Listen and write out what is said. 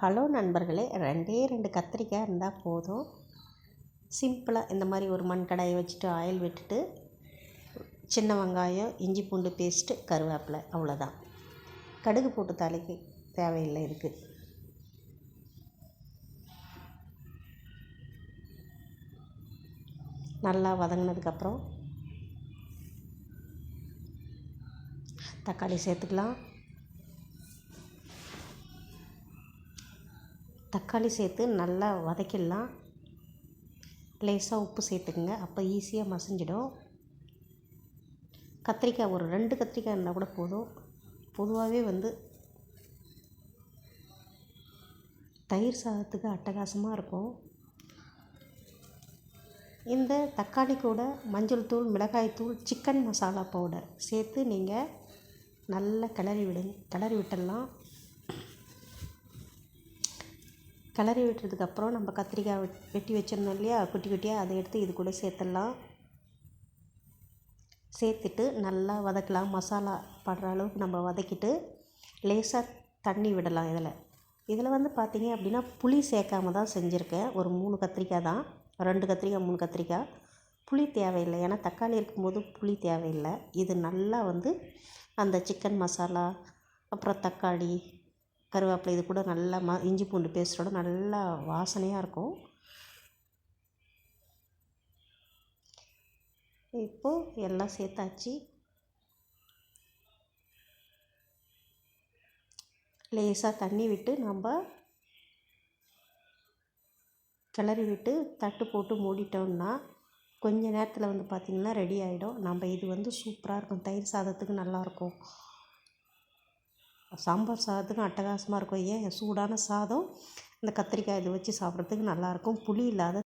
Hello நண்பர்களே, 2 கத்திரிக்காய் இருந்தால் போதும். சிம்பிளாக இந்த மாதிரி ஒரு மண் கடாயை வச்சுட்டு ஆயில் விட்டுட்டு சின்ன வெங்காயம், இஞ்சி பூண்டு பேஸ்ட்டு, கருவேப்பிலை, அவ்வளோதான். கடுகு போட்டு தாளிக்க தேவையில்லை. இதுக்கு நல்லா வதங்கினதுக்கப்புறம் தக்காளி சேர்த்துக்கலாம். தக்காளி சேர்த்து நல்லா வதக்கிடலாம். லேசாக உப்பு சேர்த்துக்குங்க, அப்போ ஈஸியாக மசிஞ்சிடும். கத்திரிக்காய் ஒரு 2 கத்திரிக்காய் இருந்தால் கூட போதும். பொதுவாகவே தயிர் சாதத்துக்கு அட்டகாசமாக இருக்கும். இந்த தக்காளி கூட மஞ்சள் தூள், மிளகாய் தூள், சிக்கன் மசாலா பவுடர் சேர்த்து நீங்கள் நல்லா கிளறி விட்டுடலாம். கிளறி விட்டுறதுக்கப்புறம் நம்ம கத்திரிக்காய் வெட்டி வச்சிருந்தோம் இல்லையா, குட்டி குட்டியாக, அதை எடுத்து இது கூட சேர்த்துடலாம். சேர்த்துட்டு நல்லா வதக்கலாம். மசாலா படுற அளவுக்கு நம்ம வதக்கிட்டு லேசாக தண்ணி விடலாம். இதில் பார்த்திங்க அப்படின்னா புளி சேர்க்காம தான் செஞ்சுருக்கேன். ஒரு 3 கத்திரிக்காய் தான், 2 கத்திரிக்காய் 3 கத்திரிக்காய். புளி தேவையில்லை, ஏன்னா தக்காளி இருக்கும்போது புளி தேவையில்லை. இது நல்லா அந்த சிக்கன் மசாலா, அப்புறம் தக்காளி, கருவேப்பிலை, இது கூட நல்லா இஞ்சி பூண்டு பேஸ்ட்டோட நல்லா வாசனையாக இருக்கும். இப்போது எல்லாம் சேர்த்தாச்சு. லேசாக தண்ணி விட்டு நம்ம கிளறி விட்டு தட்டு போட்டு மூடிட்டோம்னா கொஞ்ச நேரத்தில் பார்த்திங்கன்னா ரெடி ஆகிடும். நம்ம இது சூப்பராக இருக்கும். தயிர் சாதத்துக்கு நல்லாயிருக்கும், சாம்பார் சாதத்துக்கும் அட்டகாசமாக இருக்கும். ஏன் சூடான சாதம் இந்த கத்திரிக்காய் இது வச்சு சாப்பிட்றதுக்கு நல்லாயிருக்கும். புளி இல்லாத